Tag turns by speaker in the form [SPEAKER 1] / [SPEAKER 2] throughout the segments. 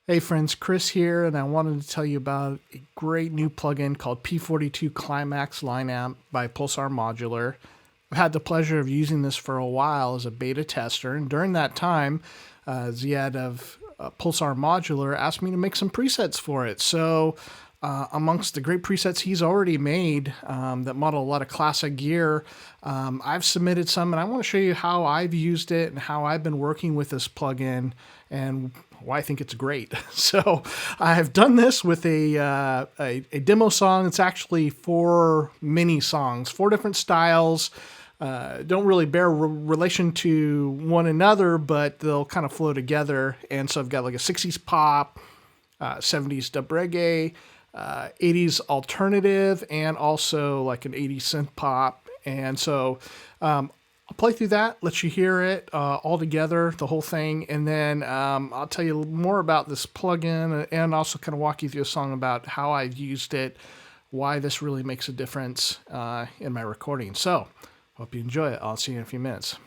[SPEAKER 1] Hey friends, Chris here, and I wanted to tell you about a great new plugin called P42 Climax Line Amp by Pulsar Modular. I've had the pleasure of using this for a while as a beta tester, and during that time, Ziad of Pulsar Modular asked me to make some presets for it. So amongst the great presets he's already made that model a lot of classic gear, I've submitted some, and I want to show you how I've used it and how I've been working with this plugin and why I think it's great. So I've done this with a demo song. It's actually 4 mini songs, 4 different styles. Don't really bear relation to one another, but they'll kind of flow together. And so I've got like a 60s pop, 70s dub reggae, 80s alternative, and also like an 80s synth pop. And so I'll play through that, let you hear it all together, the whole thing, and then I'll tell you more about this plugin and also kind of walk you through a song about how I've used it, why this really makes a difference in my recording. So, hope you enjoy it. I'll see you in a few minutes.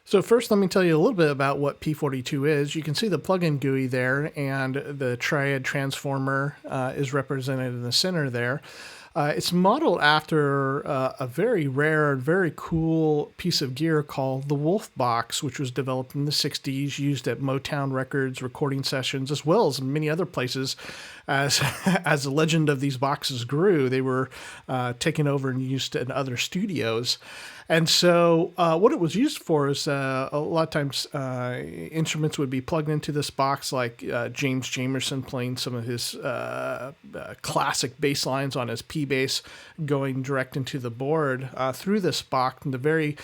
[SPEAKER 1] So first, let me tell you a little bit about what P42 is. You can see the plugin GUI there, and the triad transformer is represented in the center there. It's modeled after a very rare, very cool piece of gear called the Wolfbox, which was developed in the 60s, used at Motown Records recording sessions, as well as many other places. As, as the legend of these boxes grew, they were taken over and used in other studios. And so what it was used for is a lot of times instruments would be plugged into this box, like James Jamerson playing some of his classic bass lines on his P bass, going direct into the board through this box. And the very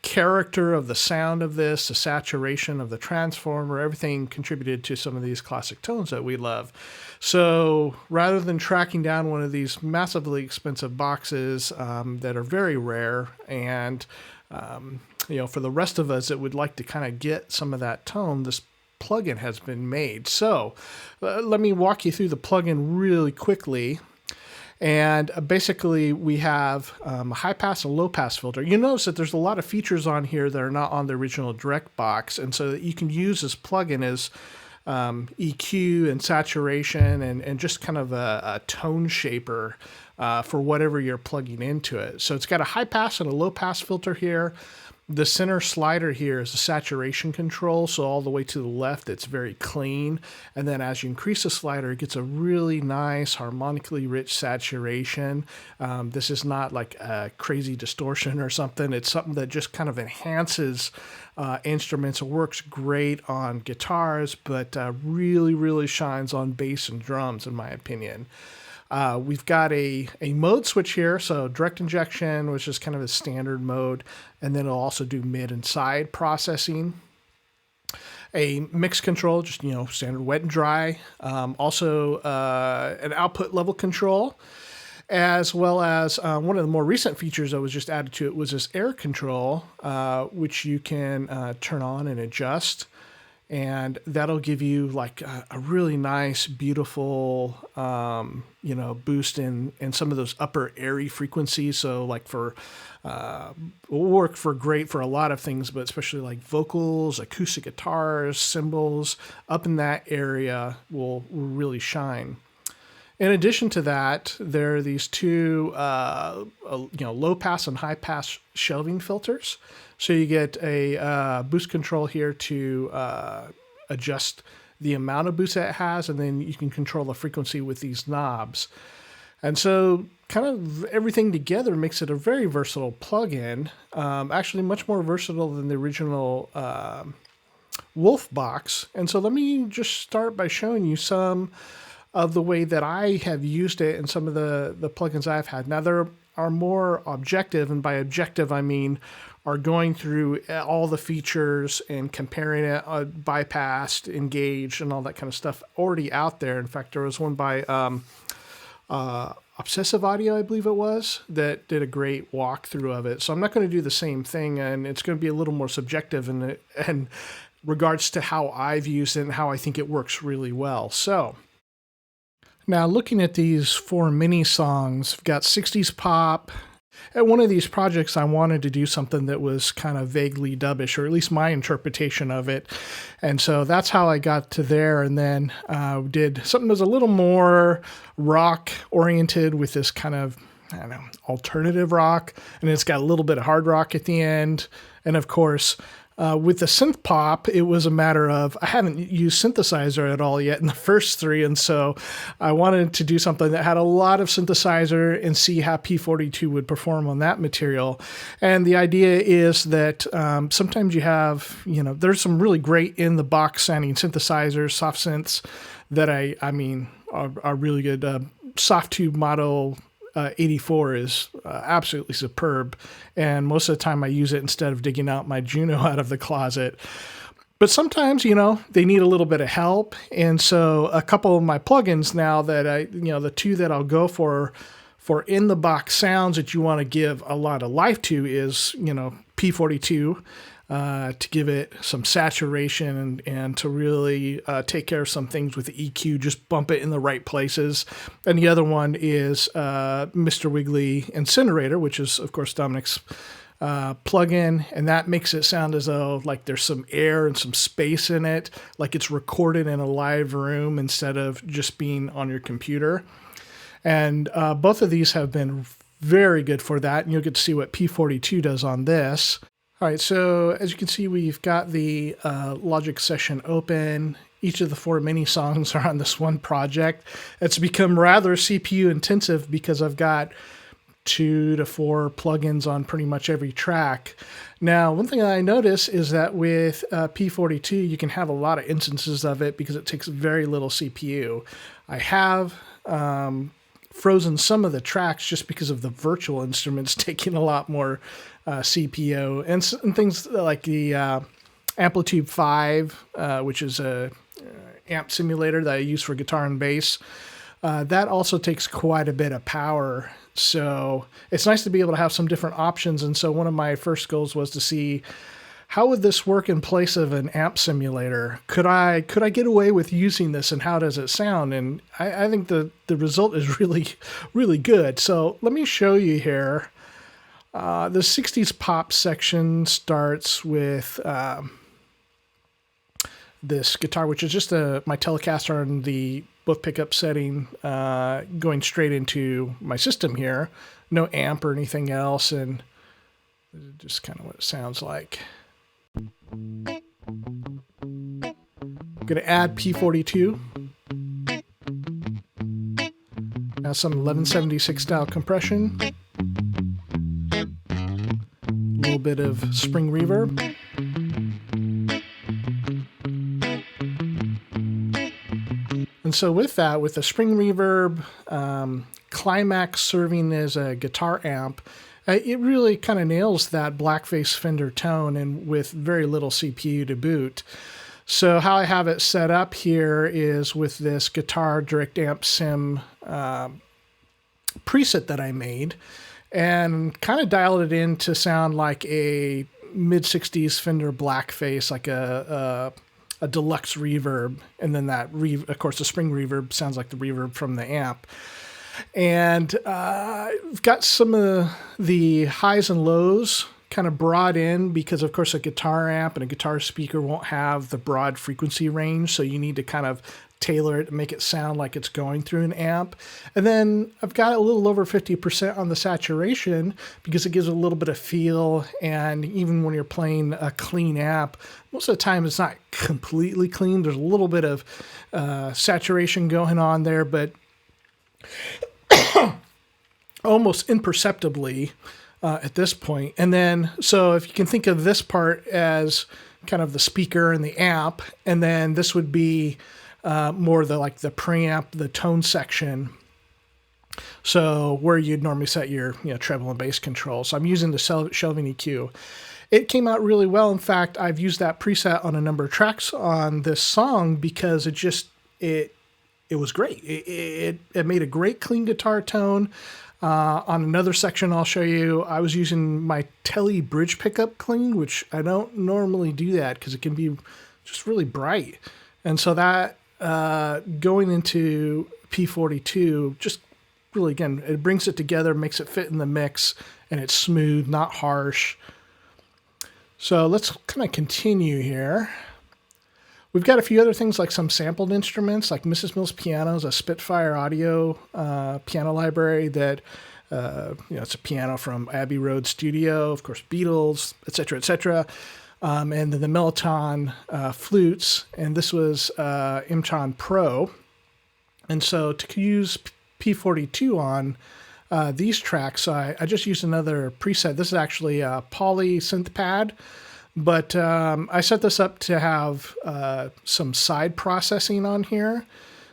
[SPEAKER 1] character of the sound of this, the saturation of the transformer, everything contributed to some of these classic tones that we love. So rather than tracking down one of these massively expensive boxes that are very rare, and for the rest of us that would like to kind of get some of that tone, this plugin has been made. So let me walk you through the plugin really quickly. And basically, we have a high-pass and low-pass filter. You notice that there's a lot of features on here that are not on the original direct box, and so that you can use this plugin as EQ and saturation and just kind of a tone shaper for whatever you're plugging into it. So it's got a high-pass and a low-pass filter here. The center slider here is the saturation control, so all the way to the left it's very clean, and then as you increase the slider it gets a really nice harmonically rich saturation. This is not like a crazy distortion or something. It's something that just kind of enhances instruments. It works great on guitars, but really shines on bass and drums in my opinion. We've got a mode switch here, so direct injection, which is kind of a standard mode, and then it'll also do mid and side processing. A mix control, just standard wet and dry. Also an output level control, as well as one of the more recent features that was just added to it was this air control, which you can turn on and adjust. And that'll give you like a really nice, beautiful, boost in some of those upper airy frequencies. So like will work great for a lot of things, but especially like vocals, acoustic guitars, cymbals, up in that area will really shine. In addition to that, there are these two, low pass and high pass shelving filters. So you get a boost control here to adjust the amount of boost that it has, and then you can control the frequency with these knobs. And so kind of everything together makes it a very versatile plugin, actually much more versatile than the original Wolfbox. And so let me just start by showing you some of the way that I have used it and some of the plugins I've had. Now, there are more objective, and by objective I mean are going through all the features and comparing it, bypassed, engaged, and all that kind of stuff already out there. In fact, there was one by Obsessive Audio, I believe it was, that did a great walkthrough of it. So I'm not going to do the same thing, and it's going to be a little more subjective in regards to how I've used it and how I think it works really well. So now looking at these 4 mini songs, I've got 60s pop. At one of these projects, I wanted to do something that was kind of vaguely dubbish, or at least my interpretation of it. And so that's how I got to there. And then did something that was a little more rock oriented with this kind of, alternative rock. And it's got a little bit of hard rock at the end. And of course, with the synth pop, it was a matter of, I haven't used synthesizer at all yet in the first 3, and so I wanted to do something that had a lot of synthesizer and see how P42 would perform on that material. And the idea is that sometimes you have, there's some really great in-the-box sounding synthesizers, soft synths, that are really good. Soft Tube Model 84 is absolutely superb, and most of the time I use it instead of digging out my Juno out of the closet. But sometimes, they need a little bit of help, and so a couple of my plugins now that the 2 that I'll go for in-the-box sounds that you want to give a lot of life to is, P42, to give it some saturation and to really take care of some things with the EQ, just bump it in the right places. And the other one is Mr. Wiggly Incinerator, which is, of course, Dominic's plugin, and that makes it sound as though like there's some air and some space in it, like it's recorded in a live room instead of just being on your computer. And both of these have been very good for that, and you'll get to see what P42 does on this. All right, so as you can see, we've got the Logic session open. Each of the 4 mini songs are on this one project. It's become rather CPU intensive because I've got 2 to 4 plugins on pretty much every track. Now, one thing I notice is that with P42, you can have a lot of instances of it because it takes very little CPU. I have frozen some of the tracks just because of the virtual instruments taking a lot more CPU, and things like the Amplitude 5, which is a amp simulator that I use for guitar and bass. That also takes quite a bit of power. So it's nice to be able to have some different options. And so one of my first goals was to see, how would this work in place of an amp simulator? Could I get away with using this, and how does it sound? And I think the result is really, really good. So let me show you here. The 60s pop section starts with this guitar, which is just my Telecaster on the both pickup setting, going straight into my system here. No amp or anything else, and just kind of what it sounds like. I'm going to add P42. Now some 1176 style compression. A little bit of spring reverb. And so with that, with the spring reverb, Climax serving as a guitar amp, it really kind of nails that blackface Fender tone, and with very little CPU to boot. So how I have it set up here is with this Guitar Direct Amp Sim preset that I made, and kind of dialed it in to sound like a mid-60s Fender blackface, like a deluxe reverb, and then that of course the spring reverb sounds like the reverb from the amp. And I've got some of the highs and lows kind of brought in because, of course, a guitar amp and a guitar speaker won't have the broad frequency range, so you need to kind of tailor it and make it sound like it's going through an amp. And then I've got a little over 50% on the saturation because it gives a little bit of feel, and even when you're playing a clean amp, most of the time it's not completely clean. There's a little bit of saturation going on there, but almost imperceptibly at this point. And then, so if you can think of this part as kind of the speaker and the amp, and then this would be more the preamp, the tone section. So where you'd normally set your treble and bass control. So I'm using the shelving EQ. It came out really well. In fact, I've used that preset on a number of tracks on this song because it was great. It made a great clean guitar tone. On another section I'll show you, I was using my Tele bridge pickup clean, which I don't normally do that because it can be just really bright. And so that going into P42 just really, again, it brings it together, makes it fit in the mix, and it's smooth, not harsh. So let's kind of continue here. We've got a few other things like some sampled instruments, like Mrs. Mills Piano's a Spitfire Audio piano library that, it's a piano from Abbey Road Studio, of course, Beatles, etc., etc. And then the Motown flutes, and this was Imtron Pro. And so to use P42 on these tracks, I just used another preset. This is actually a Poly synth pad. But I set this up to have some side processing on here.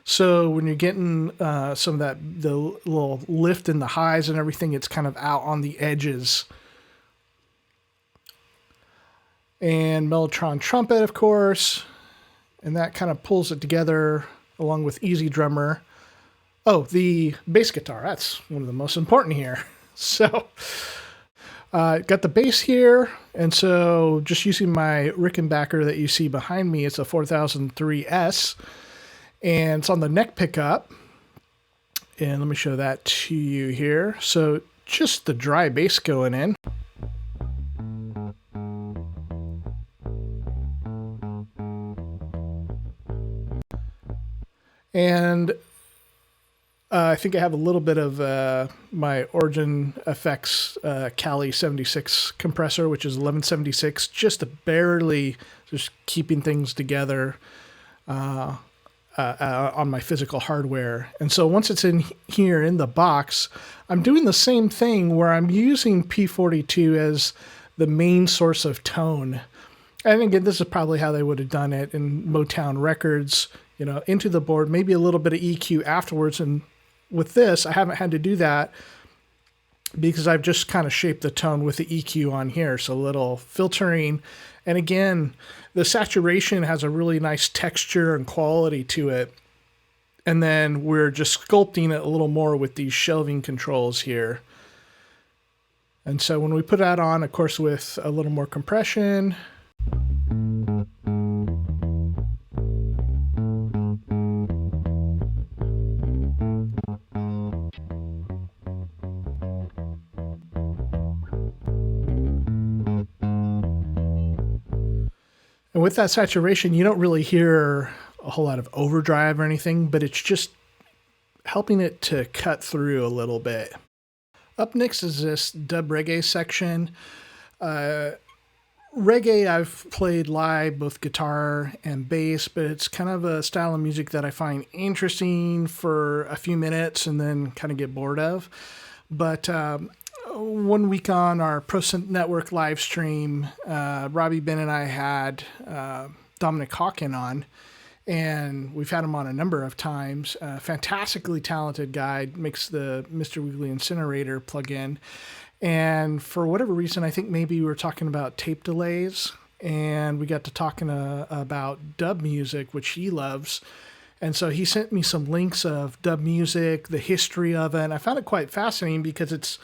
[SPEAKER 1] So when you're getting some of the little lift in the highs and everything, it's kind of out on the edges. And Mellotron trumpet, of course. And that kind of pulls it together along with Easy Drummer. Oh, the bass guitar. That's one of the most important here. So got the bass here, and so just using my Rickenbacker that you see behind me, it's a 4003S, and it's on the neck pickup. And let me show that to you here. So just the dry bass going in. And I think I have a little bit of my Origin Effects Cali 76 compressor, which is 1176, just to barely just keeping things together on my physical hardware. And so once it's in here in the box, I'm doing the same thing where I'm using P42 as the main source of tone. And again, this is probably how they would have done it in Motown records, you know, into the board, maybe a little bit of EQ afterwards. And with this, I haven't had to do that because I've just kind of shaped the tone with the EQ on here. So a little filtering. And again, the saturation has a really nice texture and quality to it. And then we're just sculpting it a little more with these shelving controls here. And so when we put that on, of course, with a little more compression, and with that saturation, you don't really hear a whole lot of overdrive or anything, but it's just helping it to cut through a little bit. Up next is this dub reggae section. Reggae I've played live, both guitar and bass, but it's kind of a style of music that I find interesting for a few minutes and then kind of get bored of. But 1 week on our Synth Network live stream, Robbie Ben and I had Dominic Hawken on, and we've had him on a number of times. Fantastically talented guy, makes the Mr. Wiggly Incinerator plugin. And for whatever reason, I think maybe we were talking about tape delays, and we got to talking about dub music, which he loves. And so he sent me some links of dub music, the history of it, and I found it quite fascinating because it's,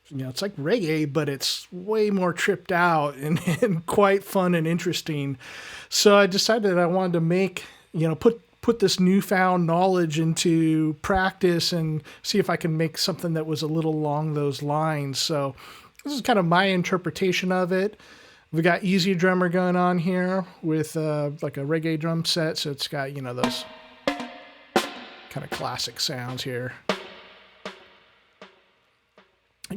[SPEAKER 1] you know, it's like reggae, but it's way more tripped out and quite fun and interesting. So I decided I wanted to make, you know, put this newfound knowledge into practice and see if I can make something that was a little along those lines. So this is kind of my interpretation of it. We got Easy Drummer going on here with like a reggae drum set. So it's got, you know, those kind of classic sounds here.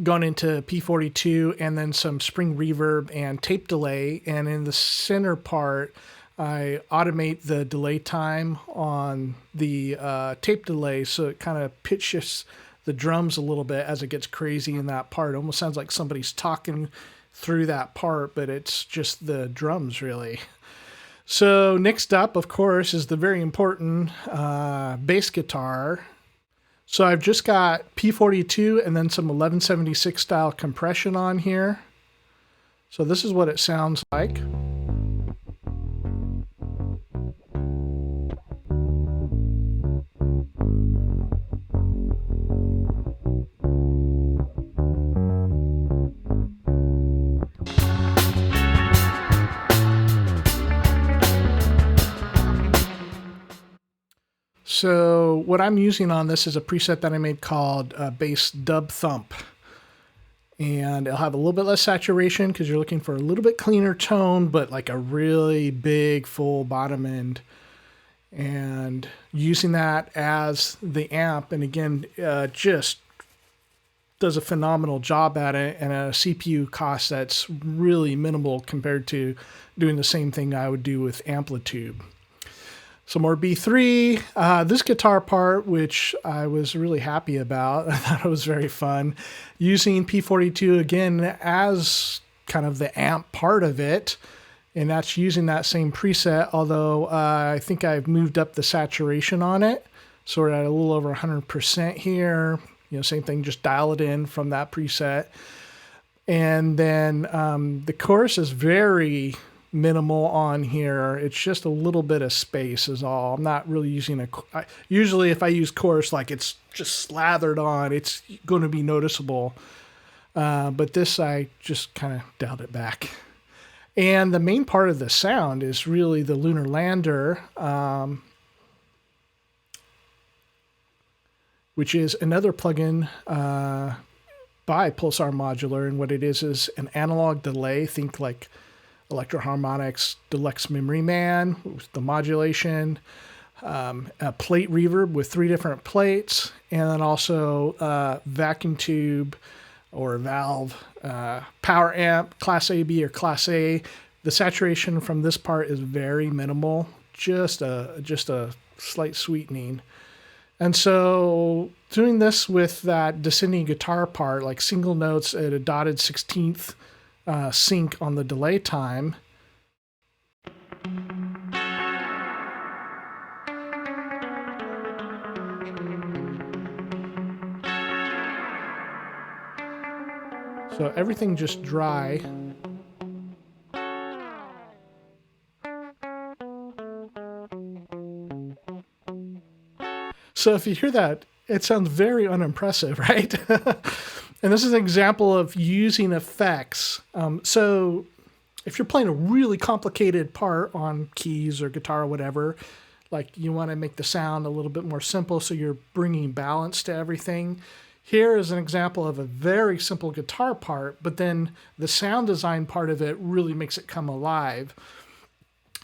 [SPEAKER 1] Going into P42 and then some spring reverb and tape delay. And in the center part, I automate the delay time on the tape delay so it kind of pitch shifts the drums a little bit as it gets crazy in that part. It almost sounds like somebody's talking through that part, but it's just the drums really. So next up, of course, is the very important bass guitar. So I've just got P42 and then some 1176 style compression on here. So this is what it sounds like. So what I'm using on this is a preset that I made called Bass Dub Thump. And it'll have a little bit less saturation because you're looking for a little bit cleaner tone, but like a really big full bottom end. And using that as the amp, and again, just does a phenomenal job at it, and a CPU cost that's really minimal compared to doing the same thing I would do with Amplitude. Some more B3. This guitar part, which I was really happy about, I thought it was very fun. Using P42 again as kind of the amp part of it, and that's using that same preset, although I think I've moved up the saturation on it. So we're at a little over 100% here. You know, same thing, just dial it in from that preset. And then the chorus is very minimal on here. It's just a little bit of space is all. I'm not really using usually if I use chorus, like it's just slathered on, it's going to be noticeable. But this, I just kind of dialed it back. And the main part of the sound is really the Lunar Lander, which is another plugin by Pulsar Modular. And what it is an analog delay. Think like Electro Harmonix Deluxe Memory Man with the modulation, a plate reverb with 3 different plates, and then also vacuum tube or valve, power amp, Class A, B, or Class A. The saturation from this part is very minimal, just a slight sweetening. And so doing this with that descending guitar part, like single notes at a dotted 16th sync on the delay time. So everything just dry. So if you hear that, it sounds very unimpressive, right? And this is an example of using effects. So if you're playing a really complicated part on keys or guitar or whatever, like you want to make the sound a little bit more simple so you're bringing balance to everything. Here is an example of a very simple guitar part, but then the sound design part of it really makes it come alive.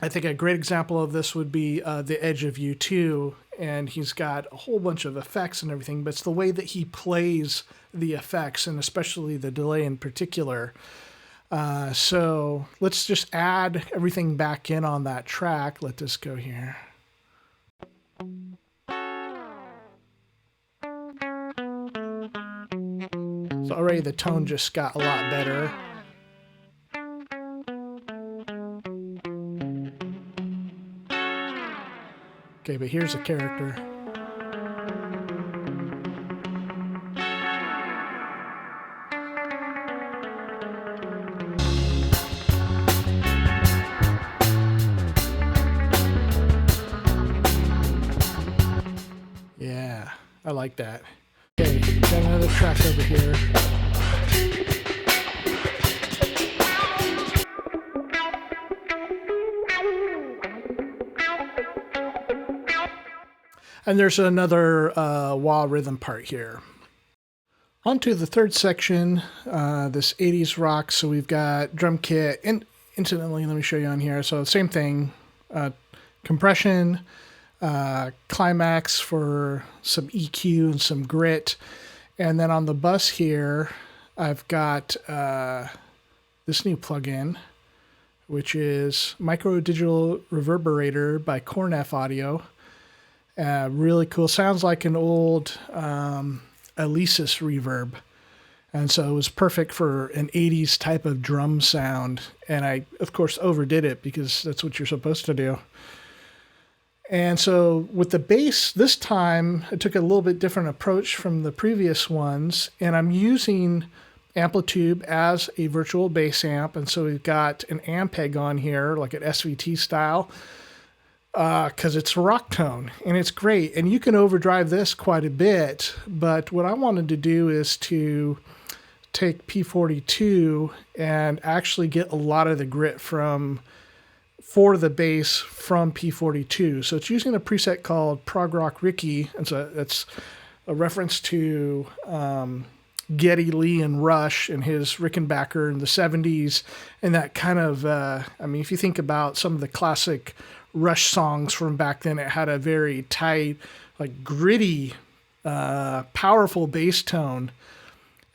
[SPEAKER 1] I think a great example of this would be The Edge of You 2, and he's got a whole bunch of effects and everything, but it's the way that he plays the effects, and especially the delay in particular. So let's just add everything back in on that track. Let this go here. So already the tone just got a lot better. Okay, but here's a character. Yeah, I like that. Okay, got another track over here. And there's another wah rhythm part here. On to the third section, this 80s rock. So we've got drum kit. And incidentally, let me show you on here. So same thing, compression, climax for some EQ and some grit. And then on the bus here, I've got this new plugin, which is Micro Digital Reverberator by Cornef Audio. Really cool. Sounds like an old Alesis reverb. And so it was perfect for an 80s type of drum sound. And I, of course, overdid it because that's what you're supposed to do. And so with the bass, this time, I took a little bit different approach from the previous ones. And I'm using Amplitube as a virtual bass amp. And so we've got an Ampeg on here, like an SVT style. Because it's a rock tone, and it's great. And you can overdrive this quite a bit, but what I wanted to do is to take P42 and actually get a lot of the grit for the bass from P42. So it's using a preset called Prog Rock Ricky, and so that's a reference to Geddy Lee and Rush and his Rickenbacker in the 70s, and that kind of, I mean, if you think about some of the classic Rush songs from back then, it had a very tight, like gritty, powerful bass tone.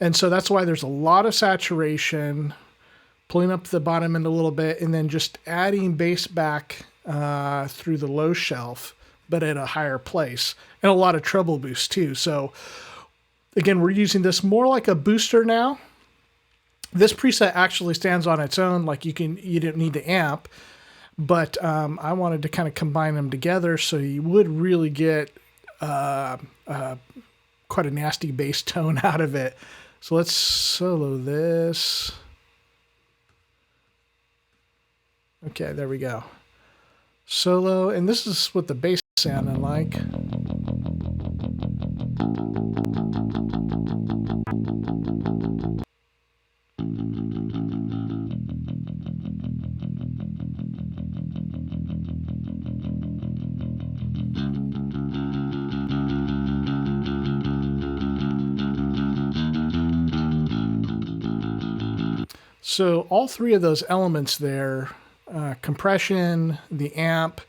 [SPEAKER 1] And so that's why there's a lot of saturation, pulling up the bottom end a little bit, and then just adding bass back through the low shelf, but at a higher place, and a lot of treble boost too. So again, we're using this more like a booster now. This preset actually stands on its own, like you didn't need the amp. But I wanted to kind of combine them together so you would really get quite a nasty bass tone out of it. So let's solo this. Okay, there we go. Solo, and this is what the bass sounded like. So all three of those elements there, compression, the amp,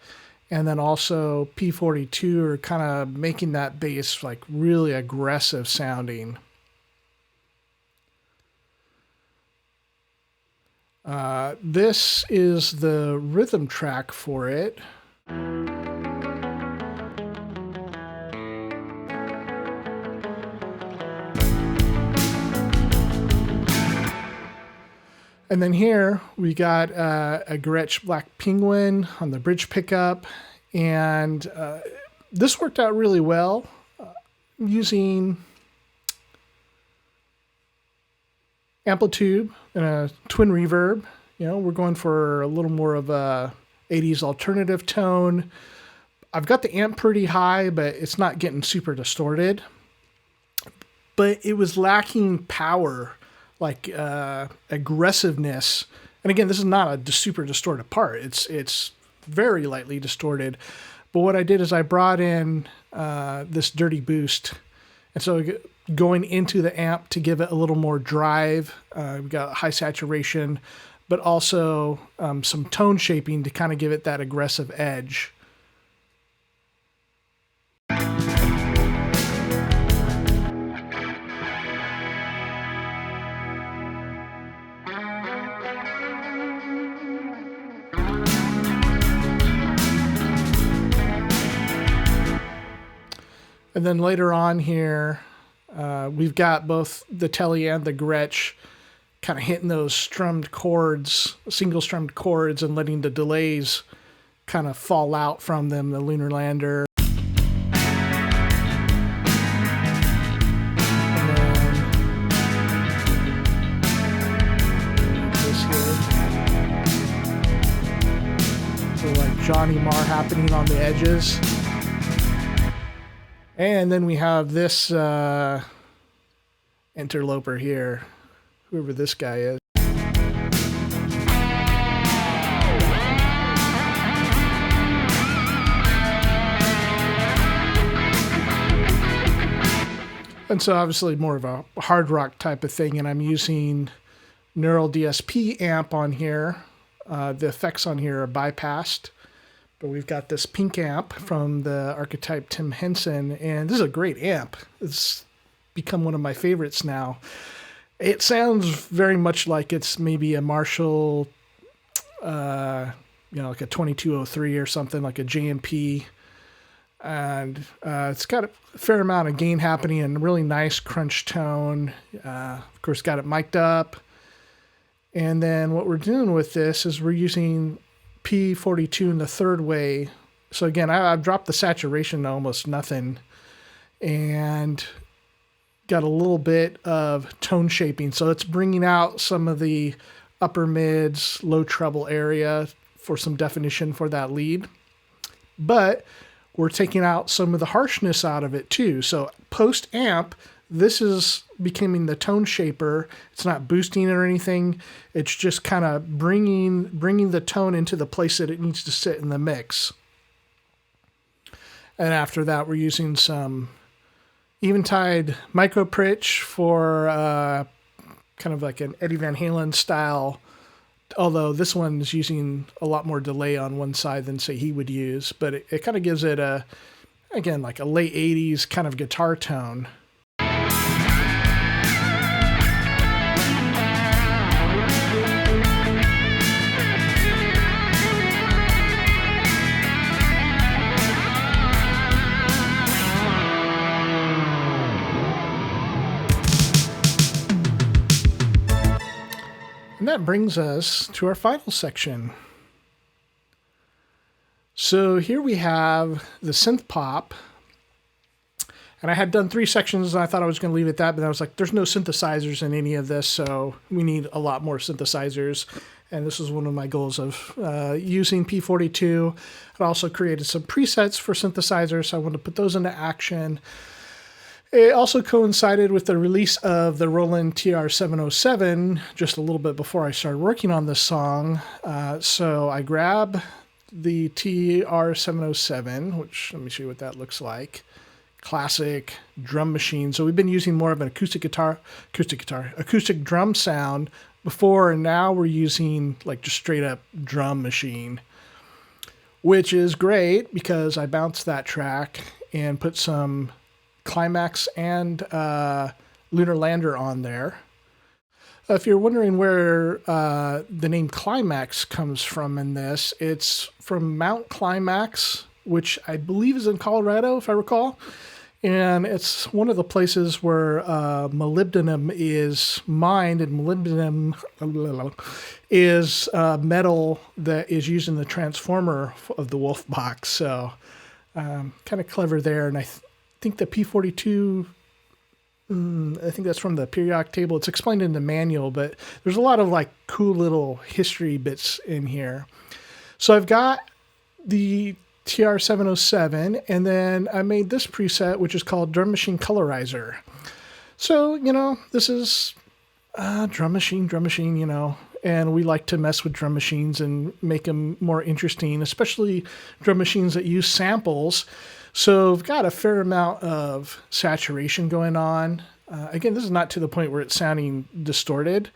[SPEAKER 1] and then also P42 are kind of making that bass like really aggressive sounding. This is the rhythm track for it. And then here we got a Gretsch Black Penguin on the bridge pickup, and this worked out really well using amplitude and a twin reverb. You know, we're going for a little more of a 80s alternative tone. I've got the amp pretty high, but it's not getting super distorted. But it was lacking power, like aggressiveness. And again, this is not a super distorted part. It's very lightly distorted. But what I did is I brought in this dirty boost. And so going into the amp to give it a little more drive. We've got high saturation, but also some tone shaping to kind of give it that aggressive edge. And then later on here, we've got both the Tele and the Gretsch kind of hitting those strummed chords, single strummed chords, and letting the delays kind of fall out from them, the Lunar Lander. So like Johnny Marr happening on the edges. And then we have this interloper here, whoever this guy is. And so obviously more of a hard rock type of thing, and I'm using Neural DSP amp on here. The effects on here are bypassed. But we've got this pink amp from the archetype Tim Henson, and this is a great amp. It's become one of my favorites now. It sounds very much like it's maybe a Marshall, like a 2203 or something, like a JMP. And it's got a fair amount of gain happening and a really nice crunch tone. Of course, got it mic'd up. And then what we're doing with this is we're using P42 in the third way. So again, I've dropped the saturation to almost nothing and got a little bit of tone shaping. So it's bringing out some of the upper mids, low treble area for some definition for that lead. But we're taking out some of the harshness out of it too. So post amp, this is becoming the tone shaper. It's not boosting it or anything. It's just kind of bringing the tone into the place that it needs to sit in the mix. And after that, we're using some Eventide micro pitch for kind of like an Eddie Van Halen style, although this one's using a lot more delay on one side than say he would use, but it kind of gives it again, like a late 80s kind of guitar tone. And that brings us to our final section. So here we have the Synth Pop. And I had done 3 sections and I thought I was going to leave it at that, but I was like, there's no synthesizers in any of this, so we need a lot more synthesizers. And this was one of my goals of using P42. I also created some presets for synthesizers, so I wanted to put those into action. It also coincided with the release of the Roland TR-707 just a little bit before I started working on this song. So I grab the TR-707, which let me show you what that looks like. Classic drum machine. So we've been using more of an acoustic drum sound before, and now we're using like just straight up drum machine. which is great because I bounced that track and put some Climax and Lunar Lander on there. If you're wondering where the name Climax comes from in this, it's from Mount Climax, which I believe is in Colorado, if I recall. And it's one of the places where molybdenum is mined, and molybdenum is metal that is used in the transformer of the Wolfbox. So kind of clever there. And I think the P42, I think that's from the periodic table. It's explained in the manual, but there's a lot of like cool little history bits in here. So I've got the TR-707, and then I made this preset, which is called Drum Machine Colorizer. So, you know, this is drum machine, you know, and we like to mess with drum machines and make them more interesting, especially drum machines that use samples. So I've got a fair amount of saturation going on. Again, this is not to the point where it's sounding distorted,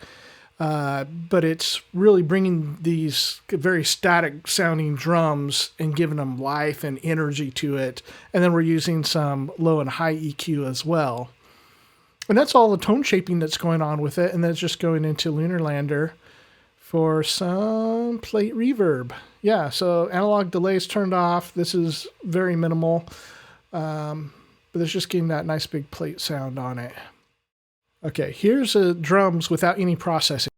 [SPEAKER 1] but it's really bringing these very static sounding drums and giving them life and energy to it. And then we're using some low and high EQ as well. And that's all the tone shaping that's going on with it. And then it's just going into Lunar Lander for some plate reverb. Yeah, so analog delay is turned off. This is very minimal, but it's just getting that nice big plate sound on it. Okay, here's the drums without any processing.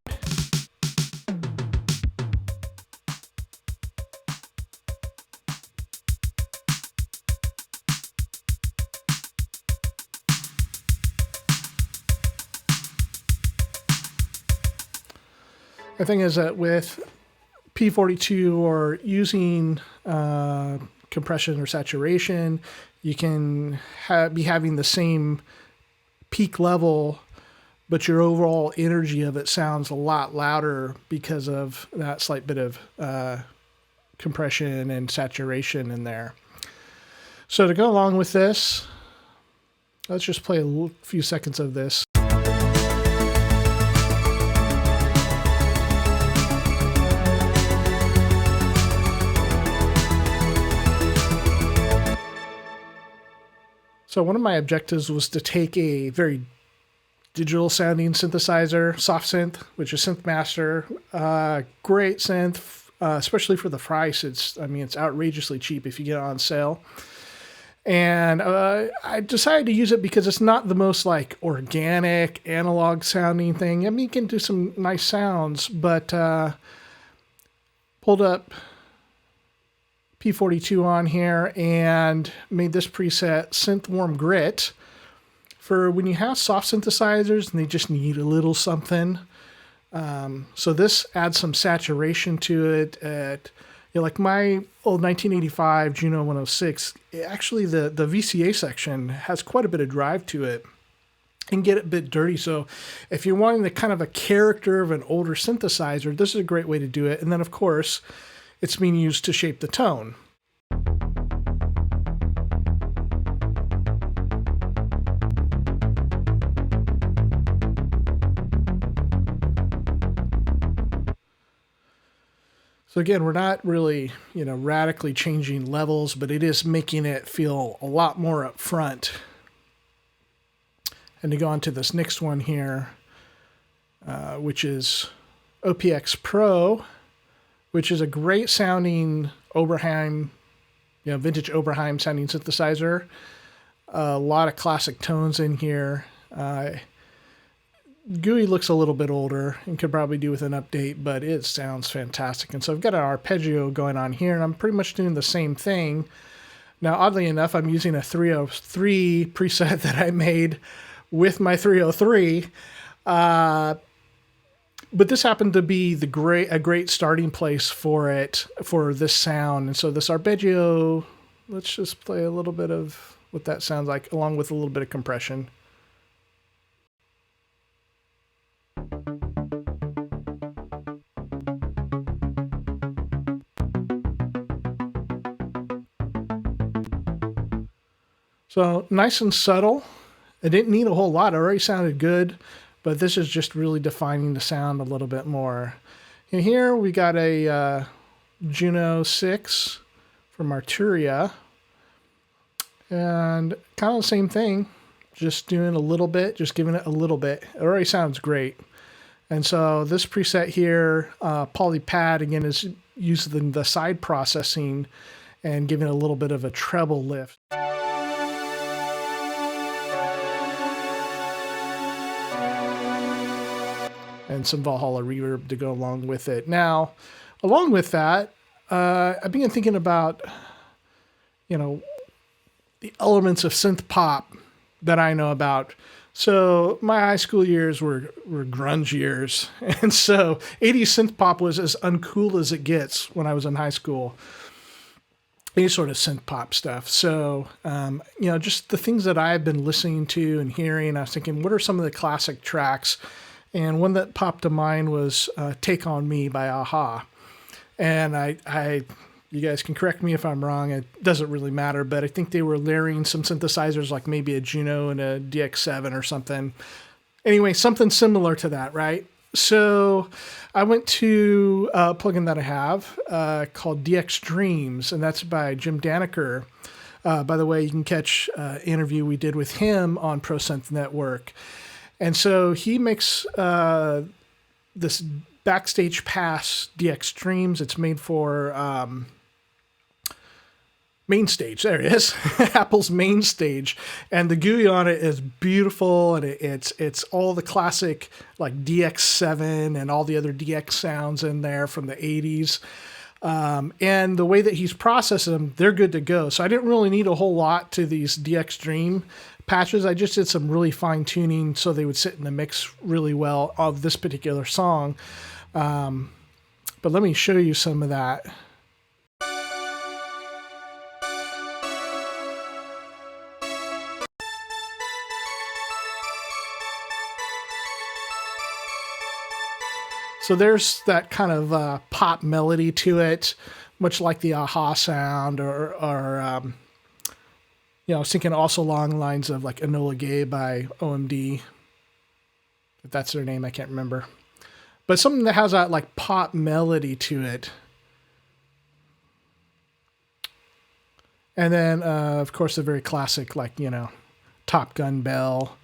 [SPEAKER 1] The thing is that with P42 or using compression or saturation, you can be having the same peak level, but your overall energy of it sounds a lot louder because of that slight bit of compression and saturation in there. So to go along with this, let's just play a few seconds of this. So one of my objectives was to take a very digital sounding synthesizer, soft synth, which is Synth Master. Great synth, especially for the price. It's outrageously cheap if you get it on sale. And I decided to use it because it's not the most like organic analog sounding thing. I mean, you can do some nice sounds, but pulled up P42 on here and made this preset Synth Warm Grit for when you have soft synthesizers and they just need a little something. So this adds some saturation to it. Like my old 1985 Juno 106, actually the VCA section has quite a bit of drive to it and get it a bit dirty. So if you're wanting the kind of a character of an older synthesizer, this is a great way to do it. And then of course, it's being used to shape the tone. So again, we're not really, radically changing levels, but it is making it feel a lot more up front. And to go on to this next one here, which is OPX Pro, which is a great sounding Oberheim, vintage Oberheim sounding synthesizer. A lot of classic tones in here. GUI looks a little bit older and could probably do with an update, but it sounds fantastic. And so I've got an arpeggio going on here, and I'm pretty much doing the same thing. Now, oddly enough, I'm using a 303 preset that I made with my 303. But this happened to be a great starting place for it, for this sound. And so this arpeggio, let's just play a little bit of what that sounds like, along with a little bit of compression. So nice and subtle. I didn't need a whole lot. It already sounded good, but this is just really defining the sound a little bit more. And here we got a Juno 6 from Arturia. And kind of the same thing, just doing a little bit, just giving it a little bit. It already sounds great. And so this preset here, Polypad, again, is using the side processing and giving a little bit of a treble lift. And some Valhalla reverb to go along with it. Now, along with that, I've been thinking about, you know, the elements of synth pop that I know about. So my high school years were grunge years. And so 80s synth pop was as uncool as it gets when I was in high school. Any sort of synth pop stuff. So, you know, just the things that I've been listening to and hearing, I was thinking, what are some of the classic tracks? And one that popped to mind was Take On Me by Aha. And you guys can correct me if I'm wrong, it doesn't really matter, but I think they were layering some synthesizers like maybe a Juno and a DX7 or something. Anyway, something similar to that, right? So I went to a plugin that I have called DX Dreams, and that's by Jim Daneker. By the way, you can catch an interview we did with him on Synth Network. And so he makes this Backstage Pass DX Dreams. It's made for Mainstage. There it is. Apple's Mainstage. And the GUI on it is beautiful, and it's all the classic like DX7 and all the other DX sounds in there from the 80s. And the way that he's processing them, they're good to go. So I didn't really need a whole lot to these DX Dream patches. I just did some really fine tuning so they would sit in the mix really well of this particular song. But let me show you some of that. So there's that kind of pop melody to it, much like the Aha sound, or you know, I was thinking also along the lines of like Enola Gay by OMD. If that's their name, I can't remember. But something that has that like pop melody to it. And then, of course, the very classic, like, you know, Top Gun Bell,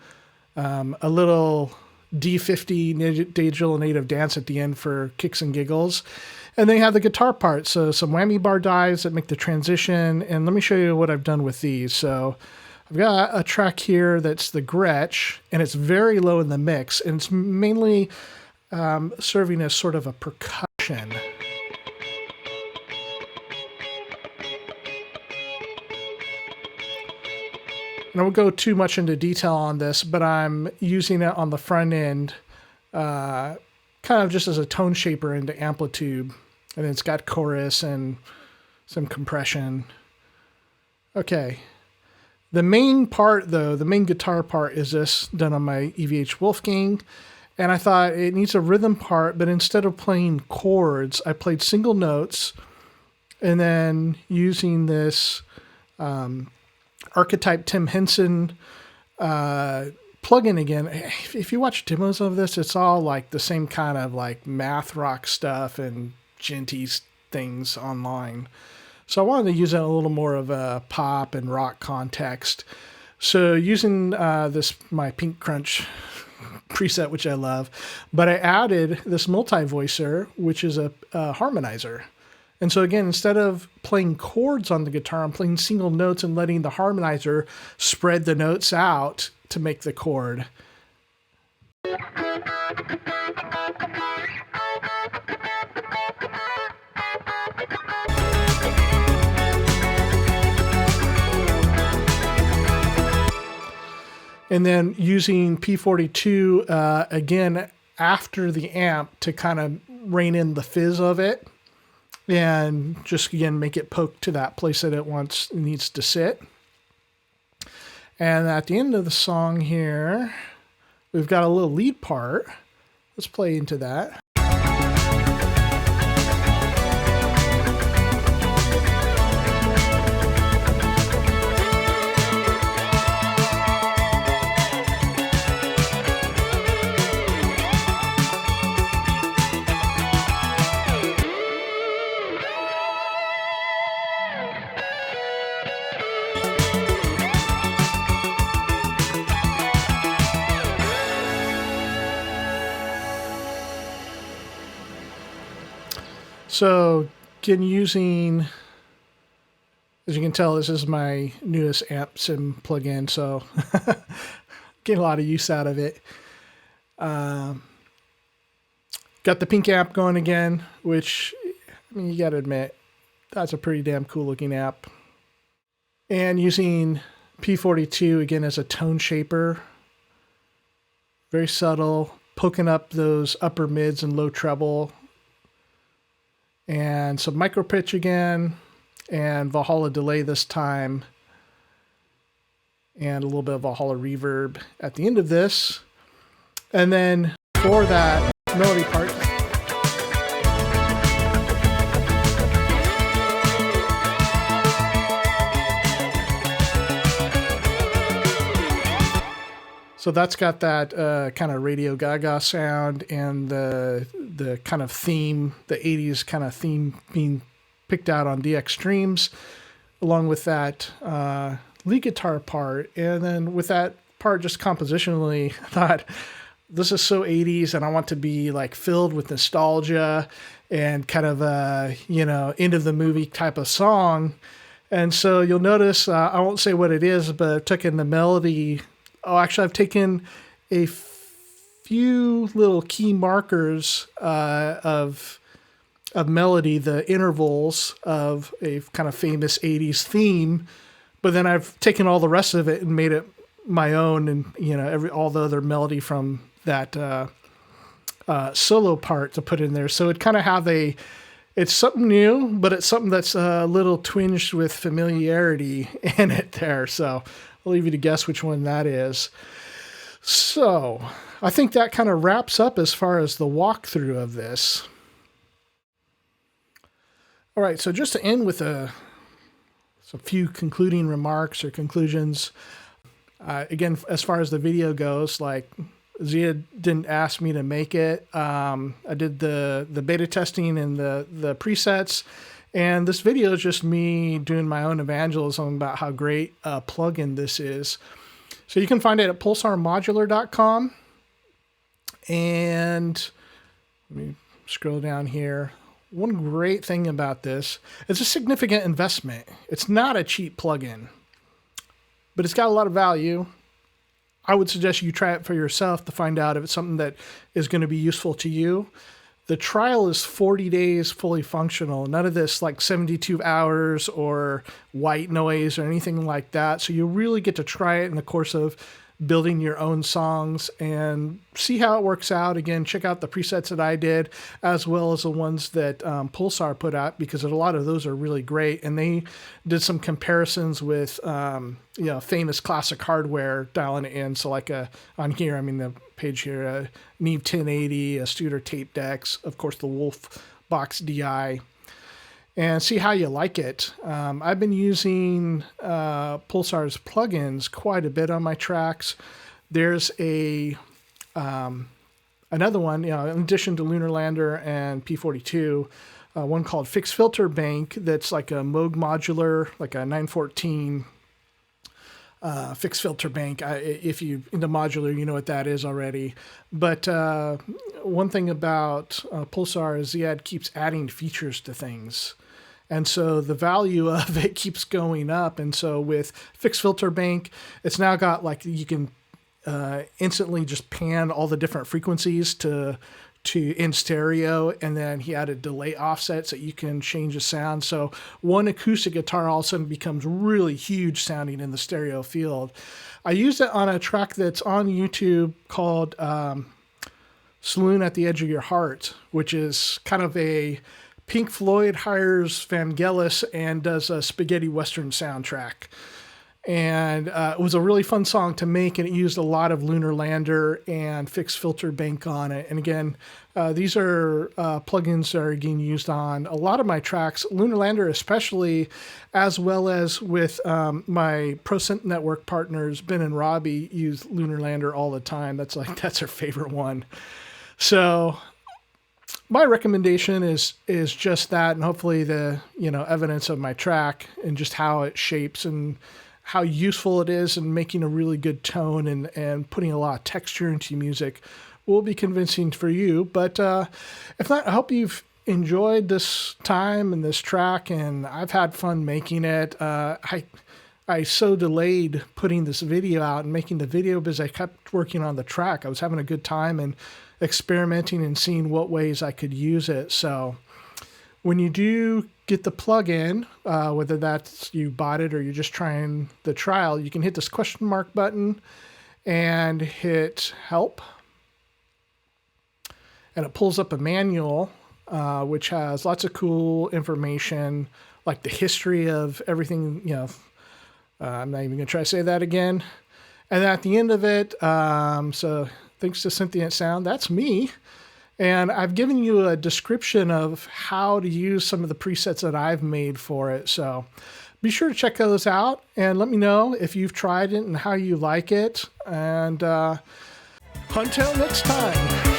[SPEAKER 1] a little D50 digital native dance at the end for kicks and giggles. And then you have the guitar part. So some whammy bar dives that make the transition. And let me show you what I've done with these. So I've got a track here that's the Gretsch, and it's very low in the mix. And it's mainly serving as sort of a percussion. And I won't go too much into detail on this, but I'm using it on the front end kind of just as a tone shaper into Amplitude. And it's got chorus and some compression. Okay. The main part, though, the main guitar part is this done on my EVH Wolfgang. And I thought it needs a rhythm part, but instead of playing chords, I played single notes. And then using this Archetype Tim Henson plugin again. If you watch demos of this, it's all like the same kind of like math rock stuff and djenty things online. So I wanted to use it in a little more of a pop and rock context. So using this my Pink Crunch preset, which I love, but I added this multi-voicer, which is a harmonizer. And so again, instead of playing chords on the guitar, I'm playing single notes and letting the harmonizer spread the notes out to make the chord. And then using P42 again after the amp to kind of rein in the fizz of it. And just, again, make it poke to that place that it needs to sit. And at the end of the song here, we've got a little lead part. Let's play into that. So again, using, as you can tell, this is my newest amp sim plugin, so getting a lot of use out of it. Got the pink amp going again, which, I mean, you gotta admit, that's a pretty damn cool looking amp. And using P42 again as a tone shaper. Very subtle, poking up those upper mids and low treble. And some micro pitch again, and Valhalla delay this time. And a little bit of Valhalla reverb at the end of this. And then for that melody part, so that's got that kind of Radio Gaga sound and the kind of theme, the 80s kind of theme being picked out on DX Streams, along with that lead guitar part. And then with that part, just compositionally, I thought, this is so 80s and I want to be like filled with nostalgia and kind of a, you know, end of the movie type of song. And so you'll notice, I won't say what it is, but I've taken the melody. Oh, actually, I've taken a few little key markers of melody, the intervals of a kind of famous 80s theme, but then I've taken all the rest of it and made it my own, and, you know, all the other melody from that solo part to put in there. So it kind of have it's something new, but it's something that's a little twinged with familiarity in it there. So I'll leave you to guess which one that is. So I think that kind of wraps up as far as the walkthrough of this. All right, so just to end with a few concluding remarks or conclusions. Again, as far as the video goes, like, Zia didn't ask me to make it. I did the beta testing and the presets. And this video is just me doing my own evangelism about how great a plugin this is. So you can find it at pulsarmodular.com. And let me scroll down here. One great thing about this, it's a significant investment. It's not a cheap plugin, but it's got a lot of value. I would suggest you try it for yourself to find out if it's something that is going to be useful to you. The trial is 40 days fully functional. None of this like 72 hours or white noise or anything like that. So you really get to try it in the course of building your own songs and see how it works out. Again, check out the presets that I did, as well as the ones that Pulsar put out, because a lot of those are really great. And they did some comparisons with you know, famous classic hardware, dialing it in. So like on here, I mean the page here, a Neve 1080, a Studer tape decks, of course the Wolfbox DI, and see how you like it. I've been using Pulsar's plugins quite a bit on my tracks. There's another one, you know, in addition to Lunar Lander and P42, one called Fixed Filter Bank that's like a Moog modular, like a 914 fixed filter bank. If you're into modular, you know what that is already. But one thing about Pulsar is Ziad keeps adding features to things. And so the value of it keeps going up. And so with fixed filter bank, it's now got like, you can instantly just pan all the different frequencies to in stereo, and then he added delay offsets that you can change the sound. So one acoustic guitar all of a sudden becomes really huge sounding in the stereo field. I used it on a track that's on YouTube called Saloon at the Edge of Your Heart, which is kind of a Pink Floyd hires Vangelis and does a spaghetti western soundtrack. And it was a really fun song to make, and it used a lot of Lunar Lander and Fixed Filter Bank on it. And again, these are plugins that are getting used on a lot of my tracks, Lunar Lander especially, as well as with my Synth Network partners, Ben and Robbie, use Lunar Lander all the time. That's their favorite one. So my recommendation is just that, and hopefully the evidence of my track and just how it shapes and how useful it is in making a really good tone and putting a lot of texture into music will be convincing for you. But if not, I hope you've enjoyed this time and this track, and I've had fun making it. I so delayed putting this video out and making the video because I kept working on the track. I was having a good time and experimenting and seeing what ways I could use it. So when you do get the plugin, whether that's you bought it or you're just trying the trial, you can hit this question mark button and hit help. And it pulls up a manual, which has lots of cool information, like the history of everything, you know. I'm not even going to try to say that again. And at the end of it, so thanks to Synthient Sound, that's me. And I've given you a description of how to use some of the presets that I've made for it. So be sure to check those out and let me know if you've tried it and how you like it. And until next time.